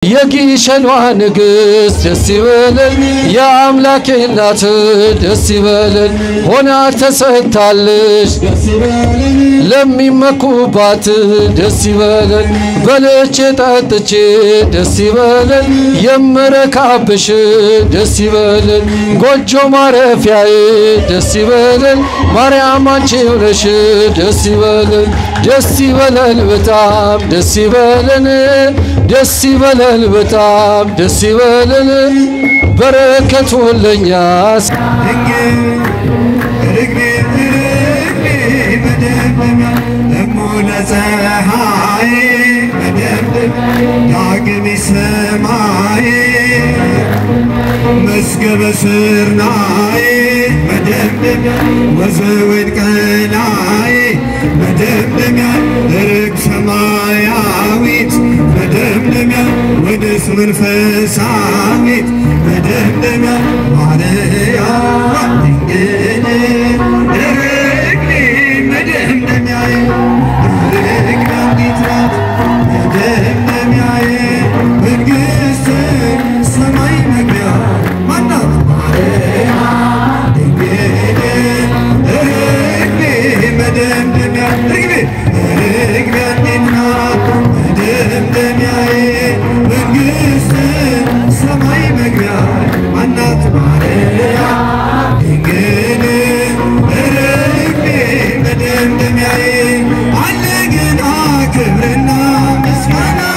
የጊሸኗ ንግሥት ደስ ይበለን የአምላኬ እናት ደስ ይበለን ሆና ተሰጥታለች ለሚመኩባት ደስ ይበለን በልቼ ጠጥቼ ደስ ይበለን የምረካብሽ ደስ ይበለን ጎጆ ማረፊያዬ ደስ ይበለን ማርያም አንቺ ነሽ ደስ ይበለን በጣም ደስ ይበለን ደስ ይበለን በጣም ደስ ይበለን በረከቱ ለኛስ مسكب سرناي مدمدم وزود قناي مدمدم درك سماياويت مدمدم ودس من فساويت مدمدم عليا دنجني دركني مدمدم ياي درك نبيترات مدمدم ياي ونقسم سماي مقيا منات عليا دنجني دركني مدمدم ياي دركني النار مدمدم ياي ونقسم سماي مقيا منات عليا دنجني دركني مدمدم ياي علقنا كبرنا مسكنا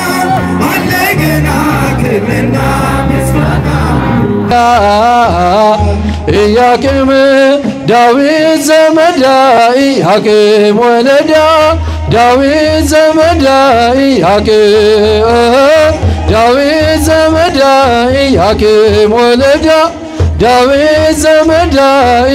علقنا كبرنا مسكنا ያቄም ዳዊት ዘመዳይ ያቄም ወለዳ ዳዊት ዘመዳይ ዳዊት ዘመዳይ ያቄም ወለዳ ዳዊት ዘመዳይ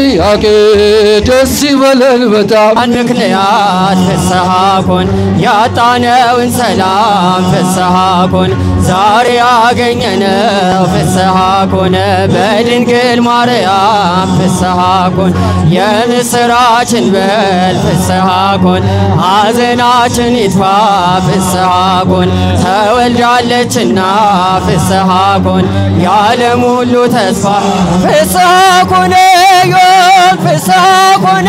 ደስ ይበለን በጣም አንክልያት ፍስሐኮን ያጣነውን ሰላም ፍስሐኮን ዛሬ ያገኘነው ፍስሐኮን በድንግል ማርያም ፍስሐኮን የምስራችን በል ፍስሐኮን ሐዘናችን ይጥፋ ፍስሐኮን ተወልዳለችና ፍስሐኮን የዓለም ሁሉ ተስፋ ፍስሐኮን ዮም ፍስሐኮን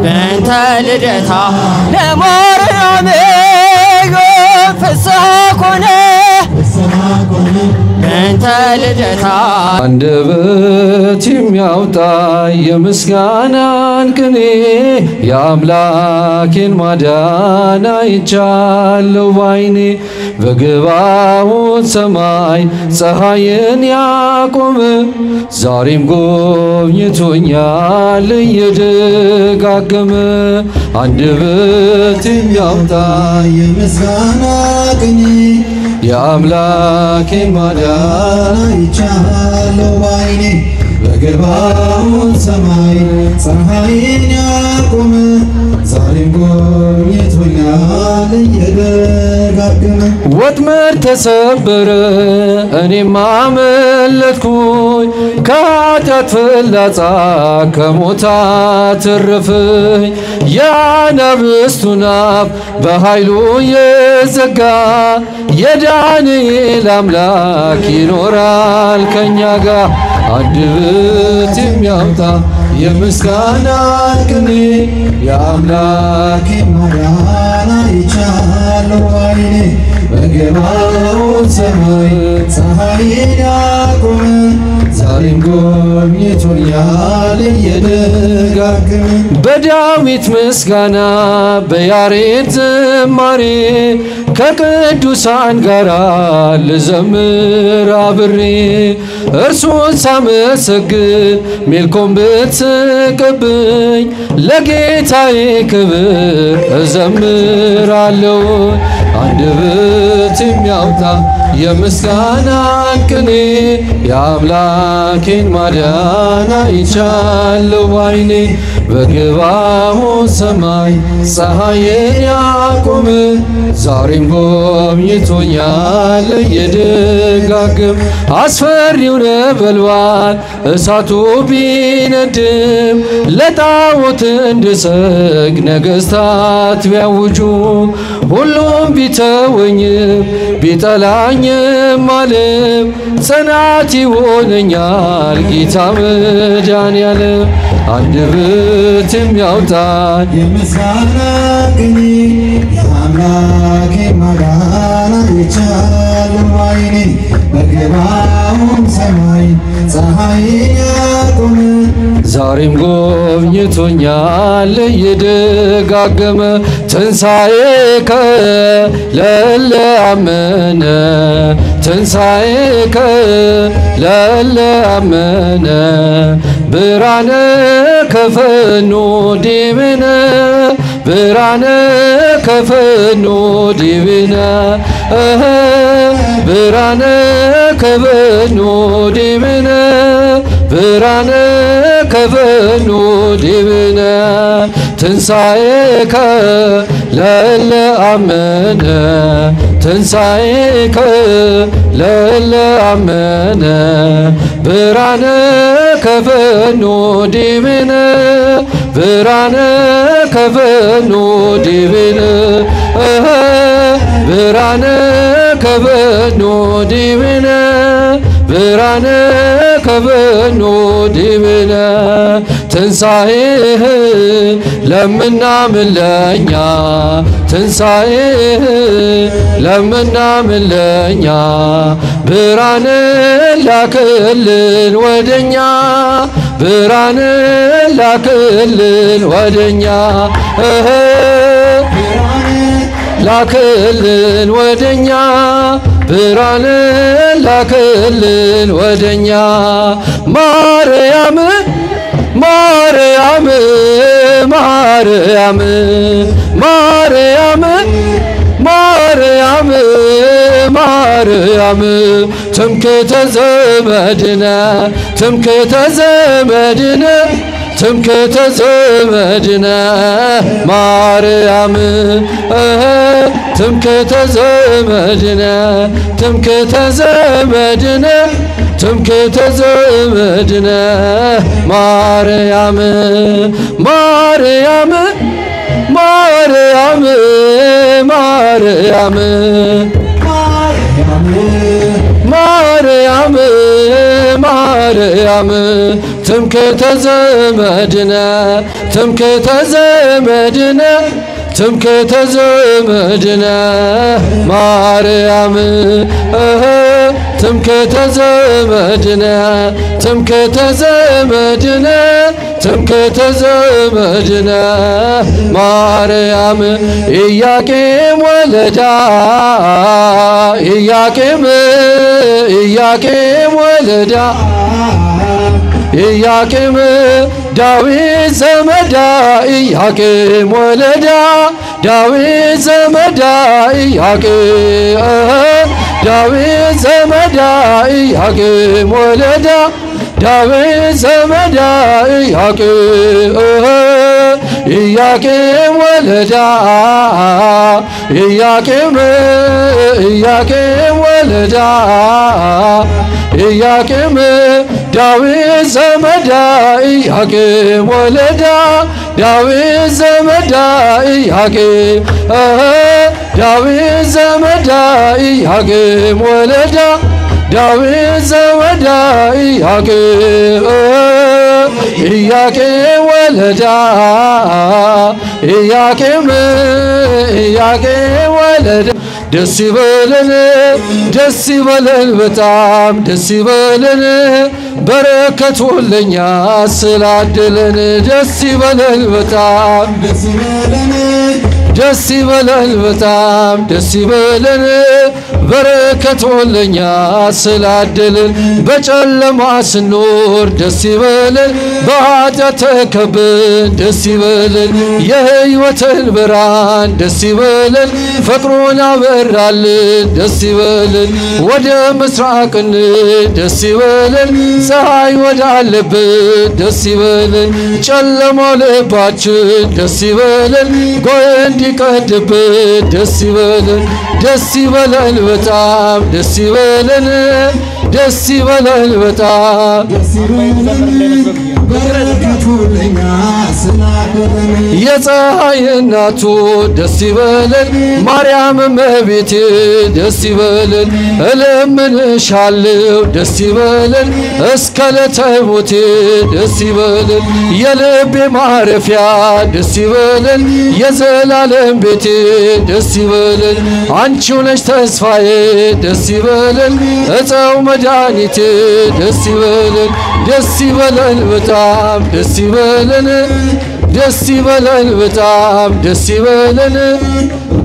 በእንተ ልደታ ለማርያም ዮም ፍስሐኮን በእንተ ልደታ አንደበት የሚያወጣ የምስጋናን ቅኔ የአምላኬን ማዳን አይቻለሁ ባይኔ በገባዖት ሰማይ ፀሐይን ያቆመ ዛሬም ጎብኝቶኛል እየደጋገመ አንደበት የሚያወጣ የምስጋና ቅኔ የአምላኬን ማዳን አይቻለሁ ባይኔ በገባዖት ሰማይ ፀሐይን ያቆመ ዛሬም ጎብኝቶኛል እየደጋገመ ወጥመድ ተሰበረ እኔም አመለጥኩኝ ከኃጢአት ፍላጻ ከሞት አተረፈኝ የአናብስቱን አፍ በኃይሉ የዘጋ የዳንኤል አምላክ ይኖራል ከኛ ጋር አንደበት የሚያወጣ የምስጋናን ቅኔ የአምላኬን ማዳን አይቻለሁ ባይኔ በገባዖት ሰማይ ፀሐይን ያቆመ ዛሬም ጎብኝቶኛል እየደጋገመ በዳዊት ምስጋና በያሬድ ዝማሬ ከቅዱሳን ጋር ልዘምር አብሬ እርሱን ሳመሰግን ሜልኮም ብትስቅብኝ ለጌታዬ ክብር እዘምራለሁ አንደበት የሚያወጣ የምስጋናን ቅኔ የአምላኬን ማዳን አይቻለሁ ባይኔ በገባዖት ሰማይ ፀሐይን ያቆመ ዛሬም ጎብኝቶኛል እየደጋገመ አስፈሪው ነበልባል እሳቱ ቢነድም ለጣዖት እንድሰግድ ነገሥታት ቢያውጁ ሁሉም ቢተወኝም ቢጠላኝም ዓለም ጽናት ይሆነኛል ጌታ መድኃኔዓለም አንደበት የሚያወጣኝ የምስጋና ቅኔ የአምላኬ ማዳን አይቻለሁ ዓይኔ በገባውም ሰማይ ፀሐይን ያቆመ ዛሬም ጎብኝቶኛል እየደጋገመ ትንሣኤከ ለእለ አመነ ትንሣኤከ ለእለ አመነ ብርሃነ ከፈኖ ዲብነ ብርሃነ ከፈኖ ዲብነ ብርሃነ ከፈኖ ዲብነ ብርሃነ ከፈኖ ዲብነ ትንሣኤከ ለእለ አመነ ትንሣኤከ ለእለ አመነ ብርሃነ ከፈኖ ዲብነ ብርሃነ ከፈኖ ዲብነ ብርሃነ ከፈኖ ዲብነ ብርሃነ ከፈኖ ዲብነ ትንሣኤህ ለምናምን ለኛ ትንሣኤህ ለምናምን ለኛ ብርሃን ላክልን ወደኛ ብርሃን ላክልን ወደኛ ላክልን ወደኛ ብርሃን ላክልን ወደኛ ማርያም ማርያም ማርያም ማርያም ማርያም ማርያም ትምክህተ ዘመድነ ትምክህተ ዘመድነ ትምክህተ ዘመድነ ማርያም ትምክህተ ዘመድነ ትምክህተ ዘመድነ ትምክህተ ዘመድነ ማርያም ማርያም ማርያም ማርያም ማርያም ማርያም ትምክህተ ዘመድነ ትምክህተ ዘመድነ ትምክህተ ዘመድነ ማርያም ትምክህተ ዘመድነ ትምክህተ ዘመድነ ትምክህተ ዘመድነ ማርያም ኢያቄም ወለዳ ኢያቄም ወለዳ ኢያቄም ዳዊት ዘመዳ ኢያቄም ወለዳ ዳዊት ዘመዳ ኢያቄም ዳዊት ዘመዳ ኢያቄም ወለዳ ዳዊት ዘመዳ ኢያቄም ኢያቄም ወለዳ ኢያቄም ወለዳ ኢያቄም ዳዊት ዘመዳ ኢያቄም ወለዳ ዳዊት ዘመዳ ኢያቄም ዳዊት ዘመዳ ኢያቄም ወለዳ ዳዊት ዘመዳ ኢያቄም ኢያቄም ወለዳ ኢያቄም ወለዳ ደስ ይበለን ደስ ይበለን በጣም ደስ ይበለን በረከቱ ለኛ ስላደለን ደስ ይበለን በጣም ደስ ይበለን በጣም ደስ ይበለን በረከቱ ለኛ ስላደለን በጨለማ ስኖር ደስ ይበለን በኃጢአት ተከበን ደስ ይበለን የሕይወትን ብርሃን ደስ ይበለን ፍቅሩን አበራልን ደስ ይበለን ወደ ምስራቅ ደስ ይበለን ፀሐይ ወዳለበት ደስ ይበለን ጨለማው ልባችን ደስ ይበለን ጎህ እንዲቀድበት ደስ ይበለን ደስ ይበለን በጣም ደስ ይበለን ደስ ይበለን በጣም በረከቱልኛ ስላደረን የፀሐይ እናቱ ደስ ይበለን ማርያም እመቤቴ ደስ ይበለን እለምንሻለሁ ደስ ይበለን እስከ ዕለተ ሞቴ ደስ ይበለን የልቤ ማረፊያ ደስ ይበለን የዘላለም ቤቴ ደስ ይበለን አንቺው ነሽ ተስፋዬ ደስ ይበለን እፀው መድኃኒቴ ደስ ይበለን ደስ ይበለን በጣም ደስ ይበለን ደስ ይበለን በጣም ደስ ይበለን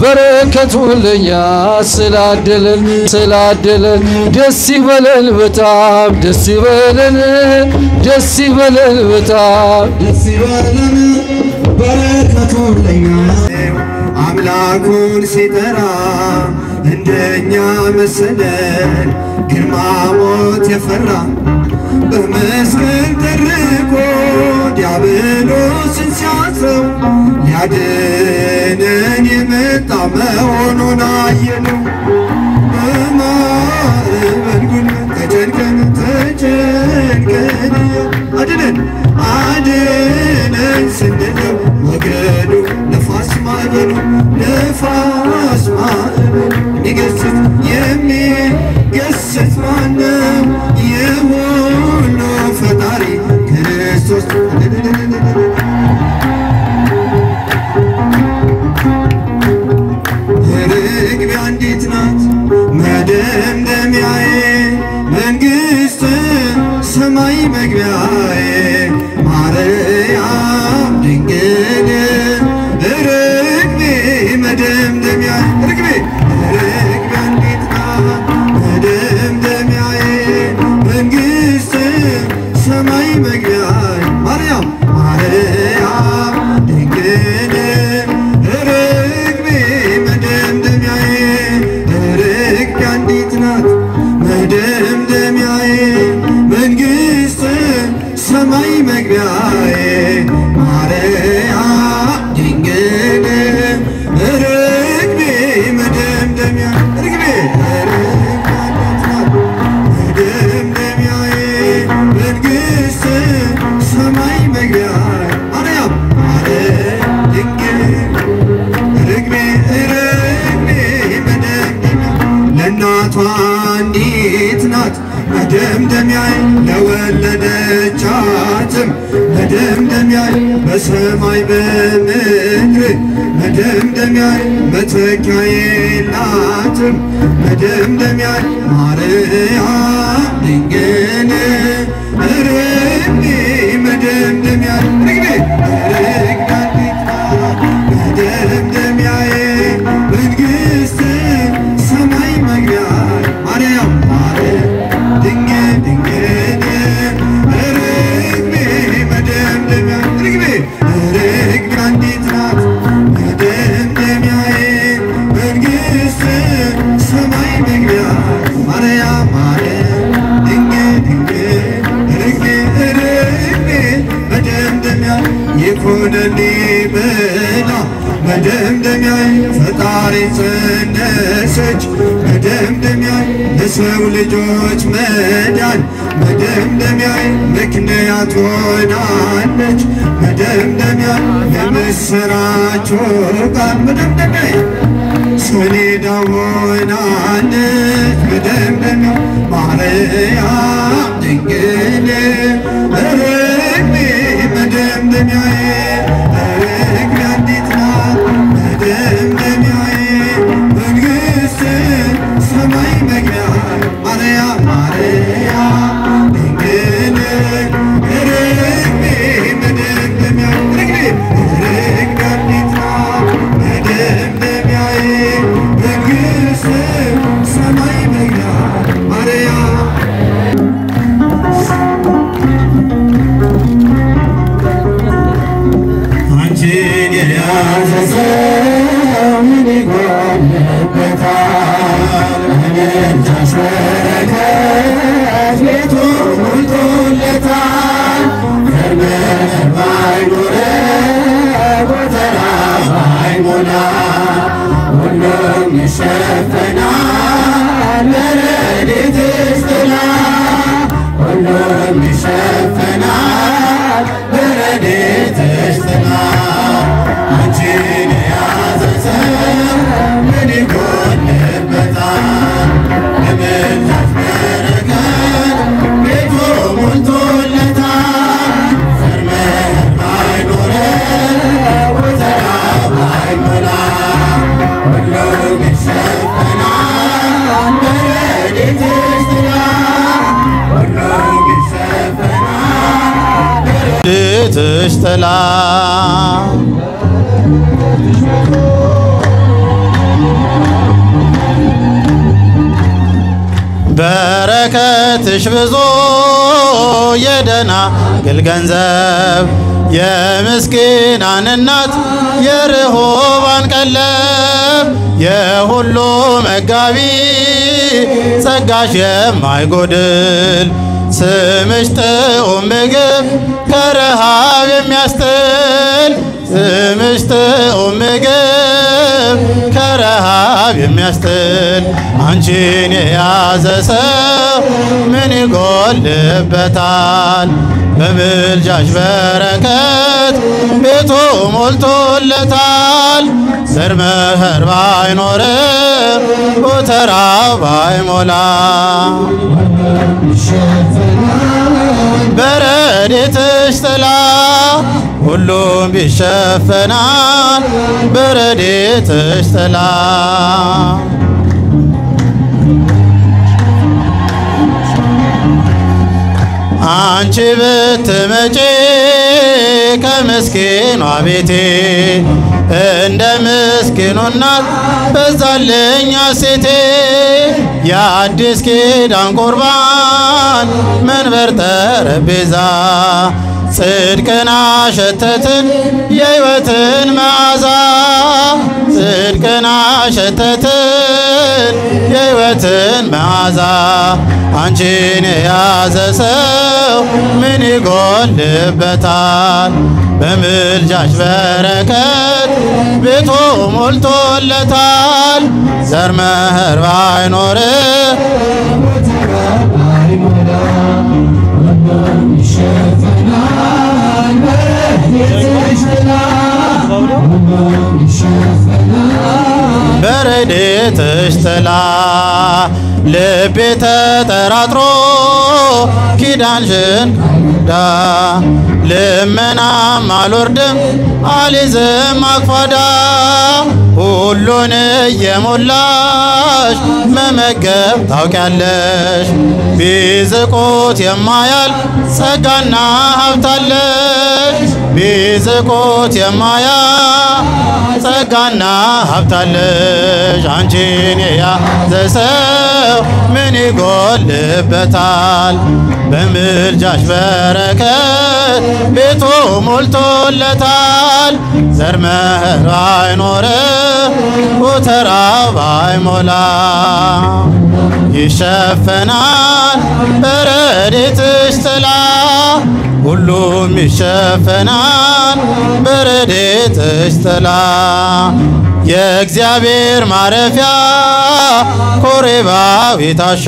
በረከቱን ለኛ ስላደለን ደስ ይበለን በጣም ደስ ይበለን ደስ ይበለን በጣም ደስ ይበለን በረከቱን ለኛ አምላኩን ሲጠራ እንደኛ መሰለን ግርማ ሞት የፈራ በመስቀል ተርቆ ዲያብሎስን ሲያስረው ሊያድነን የመጣ መሆኑን አየነው። በማዕበል ጉልበት ተጨንቀን አድነን ስንለው ሞገዱ ነፋስ ማዕበሉ የሚገስጽ ማነው? የሁሉ ፈጣሪ ክርስቶስ ርግቤ አንዲት ናት መደምደሚያዬ መንግሥተ ሰማይ መግቢያዬ ማርያም ድንግል ርግቤ መደምደሚያዬ ርግቤ አንዲት ናት መደምደሚያዬ መንግሥተ ሰማይ መግቢያዬ ማርያም ድንግል ርግቤ መደምደሚያዬ ርግቤ አንዲት ናት መደምደሚያዬ መንግሥተ ሰማይ መግቢያዬ ማርያም ድንግል ርግቤ መደምደሚያዬ ርግቤ አንዲት ናት መደምደሚያዬ መንግሥተ ሰማይ መግቢያዬ ማርያም ድንግል ርግቤ መደምደሚያዬ ለእናቷ አንዲት ናት መደምደሚያዬ ለወለደቻትም መደምደሚያዬ በሰማይ በምድር መደምደሚያዬ መተኪያ የላትም መደምደሚያዬ ማርያም ድንግል ርግቤ መደምደሚያዬ ርግቤ አንዲት ናት መደምደሚያዬ መንግሥተ ሰማይ መግቢያዬ ማርያም ድንግል ርግቤ መደምደሚያዬ ርግቤ አንዲት ናት መደምደሚያዬ መንግሥተ ሰማይ መግቢያዬ ማርያም ድንግል ርግቤ መደምደሚያዬ ይኩነኒ ብላ መደምደሚያዬ ፈጣሪ ጸነሰች መደምደሚያዬ ለሰው ልጆች መዳን መደምደሚያዬ ምክንያት ሆናለች መደምደሚያዬ የምስራች ቃል መደምደሚያዬ ሰሌዳ ሆናለች መደምደሚያዬ ማርያም ድንግል ርግቤ መደምደሚያዬ ርግቤ አንዲት ናት መደምደሚያዬ መንግሥተ ሰማይ መግቢያዬ ማርያም ድንግል ርግቤ መደምደሚያዬ ርግቤ አንዲት ናት መደምደሚያዬ መንግሥተ ሰማይ መግቢያዬ ማርያም አንቺን የያዘ ሰው ምን ይጎልበታል? እልልታሽ በረከት ቤቱን ሞልቶለታል። ከርመህ ባይኖረው ጎተራ ባይሞላ ሁሉም ይሸፈናል በረድኤትሽ ጥላ ሁሉም ይሸፈናል በረድኤትሽ ጥላ በረከትሽ ብዙ የደናግል ገንዘብ የምስኪናን እናት የርሁባን ቀለብ የሁሉ መጋቢ ጸጋሽ የማይጎድል ስምሽ ጥዑም ምግብ ከረሃብ የሚያስጥል ስምሽ ጥዑም ምግብ ከረሃብ የሚያስጥል አንቺን የያዘ ሰው ምን ይጎልበታል? በምልጃሽ በረከት ቤቱ ሞልቶለታል። ዘር መኸር ባይኖር ጎተራው ባይሞላ በረድኤትሽ ጥላ ሁሉም ይሸፈናል በረድኤትሽ ጥላ አንቺ ብትመጪ ከምስኪኗ ቤቴ እንደ ምስኪኑ እናት በዛልኝ ሐሴቴ የአዲስ ኪዳን ቁርባን መንበር ጠረጴዛ ጽድቅን አሸተትን የሕይወትን መዓዛ ጽድቅን አሸተትን የሕይወትን መዓዛ አንቺን የያዘ ሰው ምን ይጎልበታል? በምልጃሽ በረከት ቤቱ ሞልቶለታል። ዘር መኸር ባይኖር በረድኤትሽ ጥላ ልቤ ተጠራጥሮ ኪዳንሽን ዳ ልመናም አልወርድም አልይዝም አክፋዳ ሁሉን እየሞላሽ መመገብ ታውቂያለሽ ቢዝቁት የማያልቅ ጸጋና ሀብታለሽ ቢዝቁት የማያልቅ ጸጋና ሀብታለሽ አንቺን የያዘ ሰው ምን ይጎልበታል? በምልጃሽ በረከት ቤቱ ሞልቶለታል። ዘር መኸር ባይኖር ጎተራው ባይሞላ ይሸፈናል በረድኤትሽ ጥላ ሁሉም ይሸፈናል በረድኤትሽ ጥላ የእግዚአብሔር ማረፊያ ኮሬባዊት ዋሻ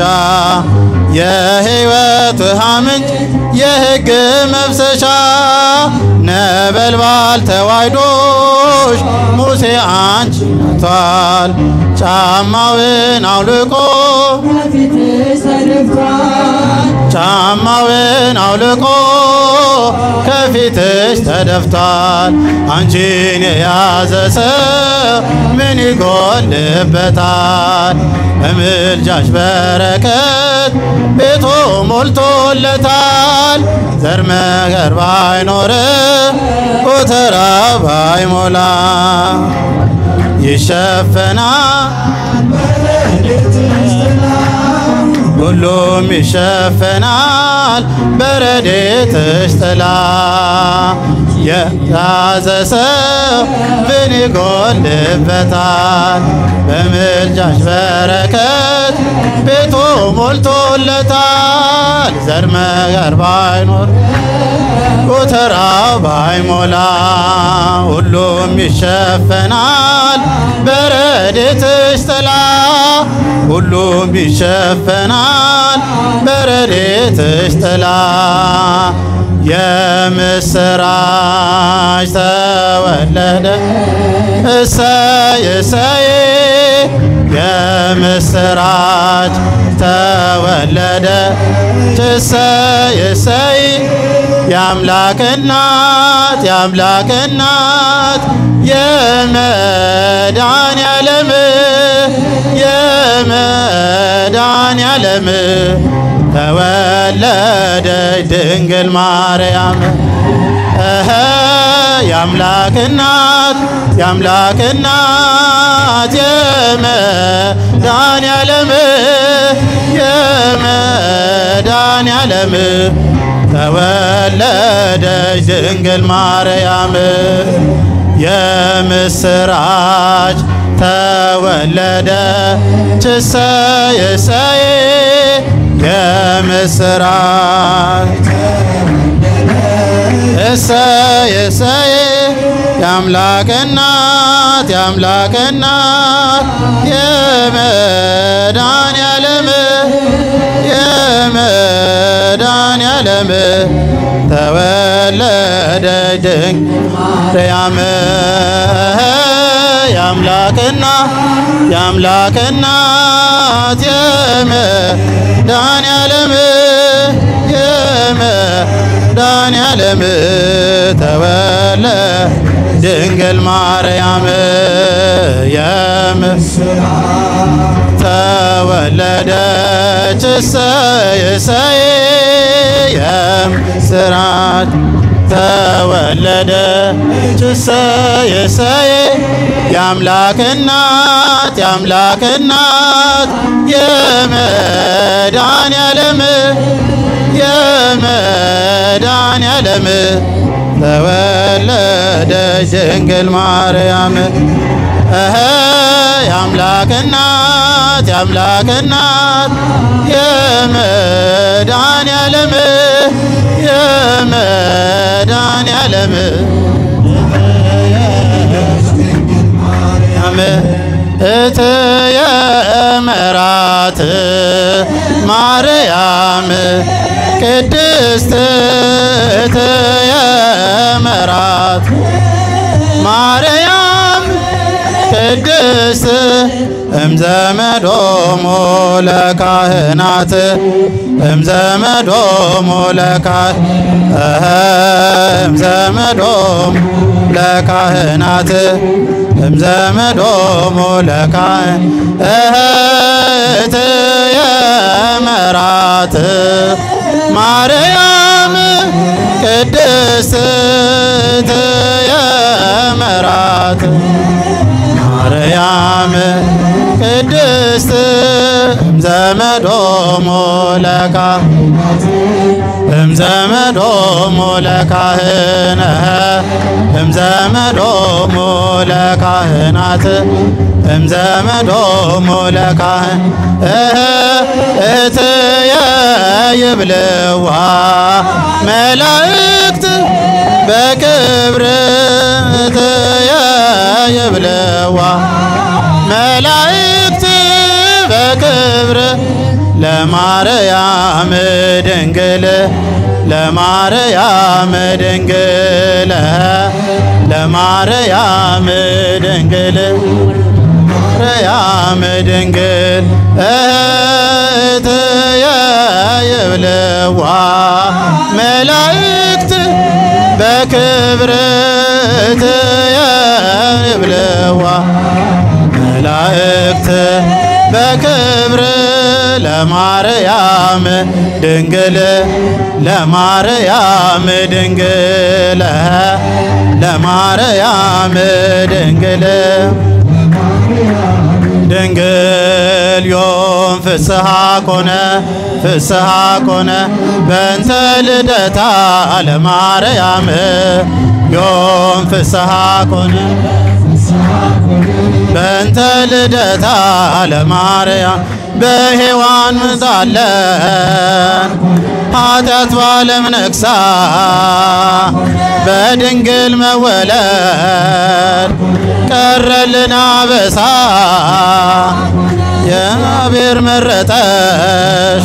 የሕይወት ውሃ ምንጭ የሕግ መፍሰሻ ነበልባል ተዋሕዶሽ ሙሴ አንቺ መጥቷል ጫማውን አውልቆ ጫማውን አውልቆ ከፊትሽ ተደፍቷል። አንቺን የያዘ ሰው ምን ይጎልበታል? በምልጃሽ በረከት ቤቱ ሞልቶለታል። ዘር መኸር ባይኖር ጎተራው ባይሞላ ይሸፈናል ሁሉም ይሸፈናል በረድኤትሽ ጥላ የያዘ ሰው ምን ይጎልበታል? በምልጃሽ በረከት ቤቱ ሞልቶለታል። ዘር መኸር ባይኖር ጎተራው ባይሞላ ሁሉም ይሸፈናል በረድኤትሽ ጥላ ሁሉም ይሸፈናል በረድኤትሽ ጥላ የምስራች ተወለደ እሰይ እሰይ የምስራች ተወለደ እሰይ እሰይ የአምላክ እናት የአምላክ እናት የመድኃኔዓለም የመድኃኔዓለም ተወለደች ድንግል ማርያም የአምላክ እናት የመድኃኔዓለም ተወለደች ድንግል ማርያም የምስራች ተወለደች እሰይ እሰይ የምስራች እሰይ እሰይ የአምላክ እናት የመድኃኔዓለም ተወለደች ድንግል ማርያም የአምላክ እናት የመድኃኔዓለም ተወለደች ድንግል ማርያም ተወለደች እሰይ እሰይ የምስራች ተወለደች እሰይ እሰይ የአምላክ እናት የመድኃኔዓለም ተወለደች ድንግል ማርያም የአምላክ እናት የመድኃኔዓለም እትየ መራት ማርያም ቅድስት እትየ መራት ማርያም ቅድስት እምዘመዶሙ ለካህናት እምዘመዶሙ ለካህናት እምዘመዶሙ ለካህናት እትየ መራት ማርያም ቅድስት እትየ መራት ማርያም ቅድስት እምዘመዶሙ ለካህናት እምዘመዶሙ ለካህናት እትየ ይብልዋ መላእክት በክብር እትየ ይብልዋ መላእክት በክብር ለማርያም ድንግል ለማርያም ድንግል እትየ ይብልዋ መላእክት በክብር እትየ ይብልዋ መላእክት በክብር ለማርያም ድንግል ድንግል ዮም ፍስሐ ኮነ በእንተ ልደታ ለማርያም ዮም ፍስሐ ኮነ በእንተ ልደታ ለማርያም በሔዋን ምጣለን ኃጢአት ባለም ነግሳ በድንግል መወለድ ቀረልን አበሳ የእግዚአብሔር መረጠሽ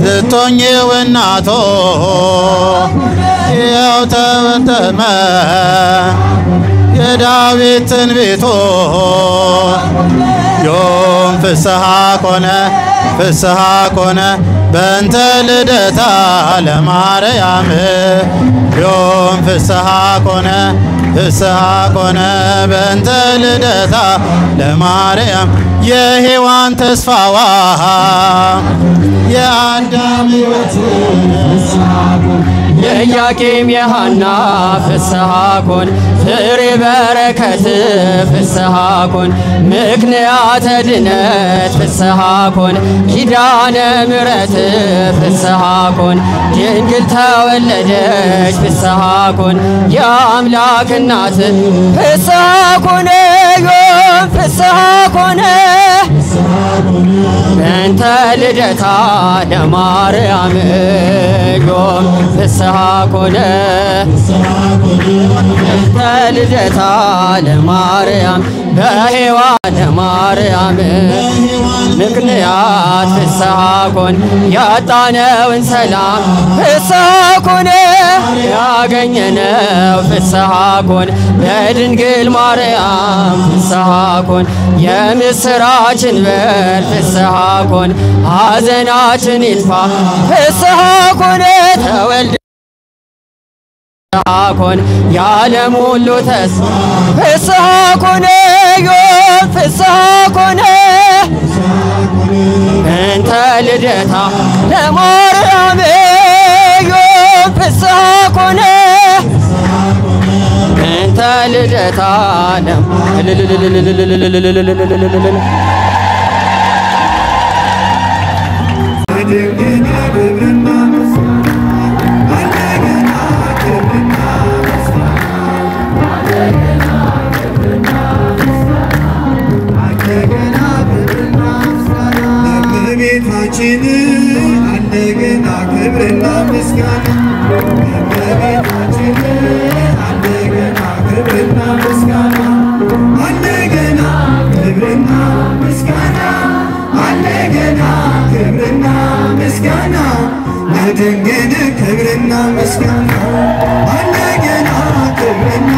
ልትሆኚው እናቶ ያው ተፈጸመ የዳዊት ትንቢቶ ዮም ፍስሐ ኮነ በእንተ ልደታ ለማርያም ዮም ፍስሐ ኮነ በእንተ ልደታ ለማርያም የሔዋን ተስፋዋ የአዳም ሕይወት የኢያቄም የሐና ፍስሐ ኮን ፍሬ በረከት ፍስሐ ኮን ምክንያተ ድነት ፍስሐ ኮን ኪዳነ ምሕረት ፍስሐ ኮን ድንግል ተወለደች ፍስሐ ኮን የአምላክ እናት ፍስሐ ኮነ ዮም ፍስሐ ኮነ በእንተ ልደታ ለማርያም ዮም ፍስሐ ኮነ በእንተ ልደታ ለማርያም በሔዋን ለማርያም ምክንያት ፍስሐ ኮን ያጣነውን ሰላም ፍስሐ ኮነ ያገኘነው ፍስሐ ኮን በድንግል ማርያም ፍስሐ ኮን የምስራችን በል ፍስሐ ኮን ሐዘናችን ይጥፋ ፍስሐ ኮነ ተወልደ ፍስሐ ኮን የዓለም ሁሉ ተስፋ ፍስሐ ኮነ ዮም ፍስሐ ኮነ እንተ ልደታ ለማርያም ዮም ፍስሐ ኮነ እንተ ልደታ እመቤታችን እንደገና ክብርና ምስጋና እመቤታችን እንደገና ክብርና ምስጋና እንደገና ክብርና ምስጋና እንደገና ክብርና ምስጋና ለድንግል ክብርና ምስጋና እንደገና ክብርና